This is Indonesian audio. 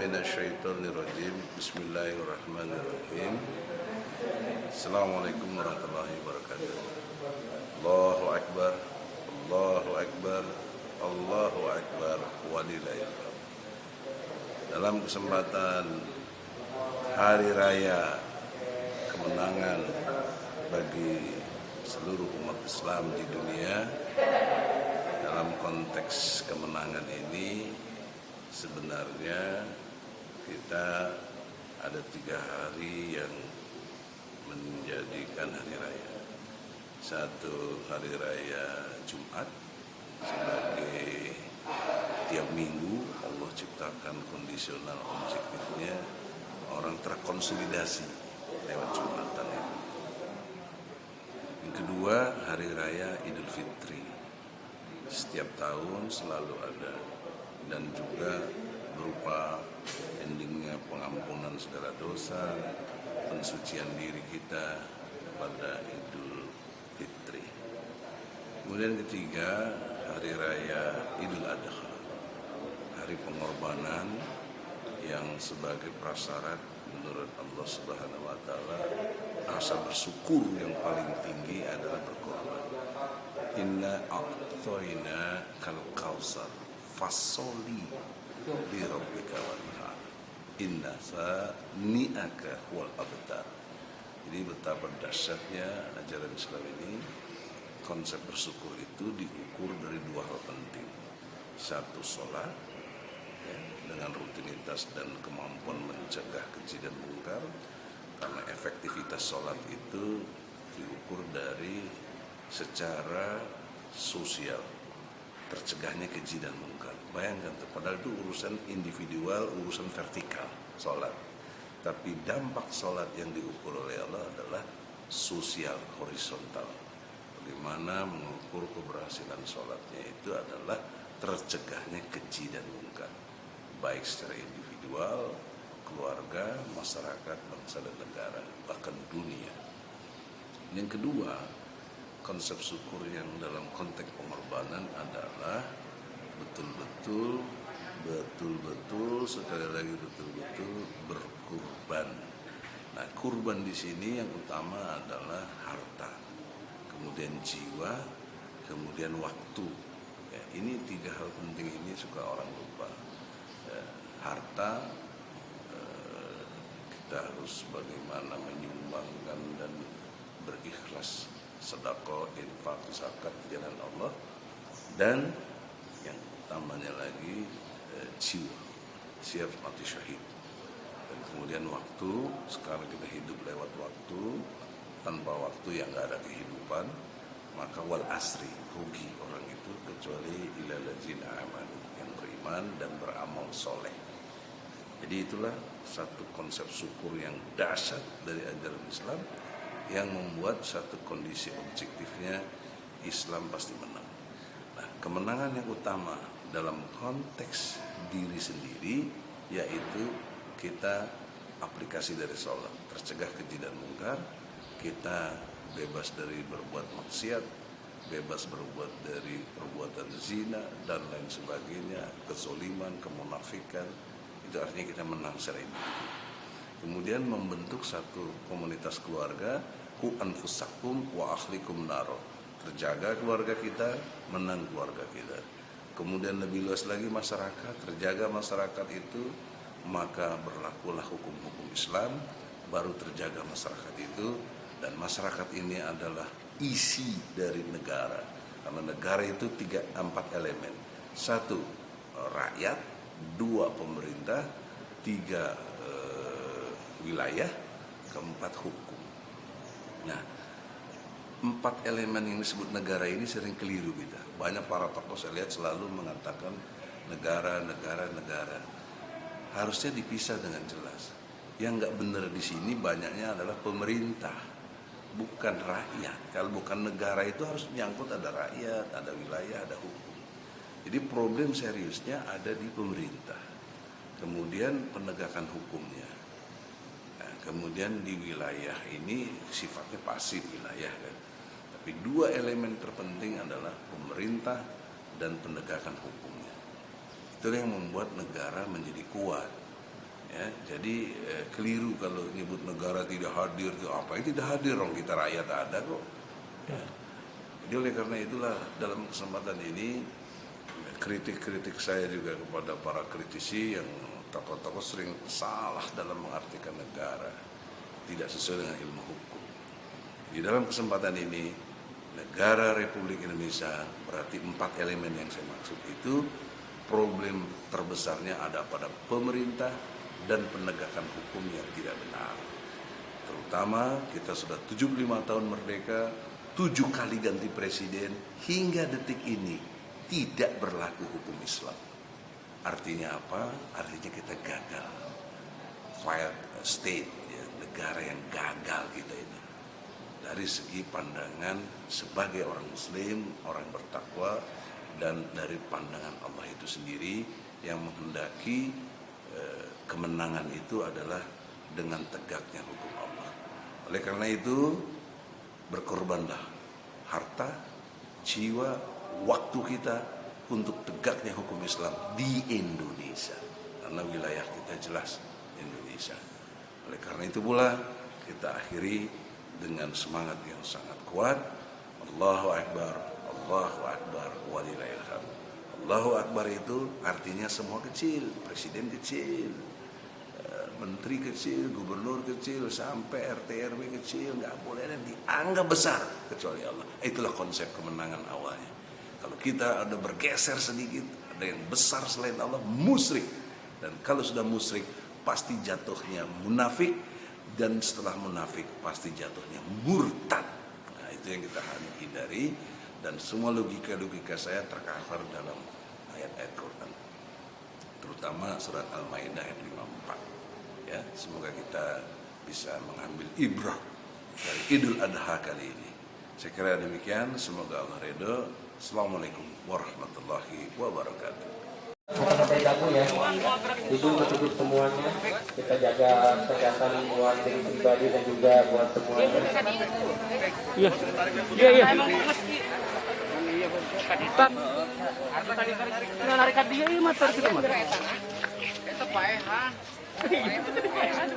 minasyaitonirrajim. Bismillahirrahmanirrahim. Assalamualaikum warahmatullahi wabarakatuh. Allahu Akbar, Allahu Akbar, Allahu Akbar, walillahilhamd. Dalam kesempatan Hari Raya kemenangan bagi seluruh umat Islam di dunia, dalam konteks kemenangan ini sebenarnya kita ada 3 hari yang menjadikan hari raya. Satu, hari raya Jumat, sebagai tiap minggu Allah ciptakan kondisional objektifnya, orang terkonsolidasi lewat Jumatan itu. Yang kedua, hari raya Idul Fitri, setiap tahun selalu ada, dan juga berupa endingnya pengampunan segala dosa, pensucian diri kita pada Idul Fitri. Kemudian ketiga, hari raya Idul Adha, hari pengorbanan yang sebagai prasyarat menurut Allah Subhanahu wa taala, rasa bersyukur yang paling tinggi adalah berkorban. Inna a'tayna kal kautsar fasoli li rabbika wanhar inna sani'aka wal abtar. Jadi betapa dahsyatnya ajaran Islam ini. Konsep bersyukur itu diukur dari 2 hal penting. Satu, sholat ya, dengan rutinitas dan kemampuan mencegah keji dan mungkar, karena efektivitas sholat itu diukur dari secara sosial, tercegahnya keji dan mungkar. Bayangkan, padahal itu urusan individual, urusan vertikal, sholat. Tapi dampak sholat yang diukur oleh Allah adalah sosial, horizontal. Bagaimana mengukur keberhasilan sholatnya itu adalah tercegahnya keji dan mungkar, baik secara individual, keluarga, masyarakat, bangsa dan negara, bahkan dunia. Yang kedua, konsep syukur yang dalam konteks pengorbanan adalah betul-betul, sekali lagi betul-betul berkurban. Nah, kurban di sini yang utama adalah harta, kemudian jiwa, kemudian waktu. Ya, ini 3 hal penting ini suka orang lupa. Ya, harta, kita harus bagaimana menyumbangkan dan berikhlas, sedekah, infak, zakat di jalan Allah. Dan yang utamanya lagi, jiwa, siap mati syahid. Dan kemudian waktu, sekarang kita hidup lewat waktu, tanpa waktu yang gak ada kehidupan, maka wal asri, rugi orang itu, kecuali ilal ladzina amanu, yang beriman dan beramal soleh. Jadi itulah satu konsep syukur yang dahsyat dari ajaran Islam, yang membuat satu kondisi objektifnya Islam pasti menang. Nah, kemenangan yang utama dalam konteks diri sendiri, yaitu kita aplikasi dari sholat, tercegah keji dan mungkar, kita bebas dari berbuat maksiat, bebas berbuat dari perbuatan zina dan lain sebagainya, kezoliman, kemunafikan. Itu artinya kita menang secara individu. Kemudian membentuk satu komunitas keluarga, ku anfusakum wa ahlikum naro, terjaga keluarga kita, menang keluarga kita. Kemudian lebih luas lagi masyarakat, terjaga masyarakat itu, maka berlakulah hukum-hukum Islam, baru terjaga masyarakat itu. Dan masyarakat ini adalah isi dari negara, karena negara itu 4 elemen. 1, rakyat. 2, pemerintah. 3, wilayah. 4, hukum. Nah, 4 elemen yang disebut negara ini sering keliru kita. Banyak para tokoh saya lihat selalu mengatakan negara. Harusnya dipisah dengan jelas. Yang nggak benar di sini banyaknya adalah pemerintah, bukan rakyat. Kalau bukan negara itu harus menyangkut ada rakyat, ada wilayah, ada hukum. Jadi problem seriusnya ada di pemerintah. Kemudian penegakan hukumnya. Nah, kemudian di wilayah ini sifatnya pasif wilayah kan. Tapi 2 elemen terpenting adalah pemerintah dan penegakan hukumnya. Itulah yang membuat negara menjadi kuat. Ya, jadi keliru kalau nyebut negara tidak hadir, itu apa? Itu tidak hadir, orang kita rakyat ada kok. Ya. Jadi oleh karena itulah dalam kesempatan ini kritik-kritik saya juga kepada para kritisi yang tokoh-tokoh sering salah dalam mengartikan negara, tidak sesuai dengan ilmu hukum. Di dalam kesempatan ini, negara Republik Indonesia berarti 4 elemen yang saya maksud itu, problem terbesarnya ada pada pemerintah dan penegakan hukum yang tidak benar. Terutama kita sudah 75 tahun merdeka, 7 kali ganti presiden, hingga detik ini tidak berlaku hukum Islam. Artinya apa? Artinya kita gagal. Failed state, ya, negara yang gagal kita ini. Dari segi pandangan sebagai orang muslim, orang bertakwa, dan dari pandangan Allah itu sendiri yang menghendaki kemenangan itu adalah dengan tegaknya hukum Allah. Oleh karena itu, berkorbanlah harta, jiwa, waktu kita untuk tegaknya hukum Islam di Indonesia. Karena wilayah kita jelas Indonesia. Oleh karena itu pula kita akhiri dengan semangat yang sangat kuat. Allahu Akbar, Allahu Akbar, walillahil hamd. Allahu Akbar itu artinya semua kecil, presiden kecil, menteri kecil, gubernur kecil, sampai RT RW kecil, nggak boleh ada dianggap besar kecuali Allah. Itulah konsep kemenangan awalnya. Kalau kita ada bergeser sedikit, ada yang besar selain Allah, musyrik. Dan kalau sudah musyrik, pasti jatuhnya munafik, dan setelah munafik pasti jatuhnya murtad. Nah, itu yang kita hindari, dan semua logika-logika saya tercover dalam ayat-ayat Quran, terutama surat Al-Maidah ayat 54. Ya, semoga kita bisa mengambil ibrah dari Idul Adha kali ini. Saya kira demikian, semoga Allah ridho. Assalamualaikum warahmatullahi wabarakatuh. Kata-kata kamu ya, ibu untuk semuanya, kita jaga kesehatan buat diri pribadi dan juga buat semuanya. Iya. Kaditan. Nah, narikan dia ini motor kita mah. Itu paehan. Itu paehan.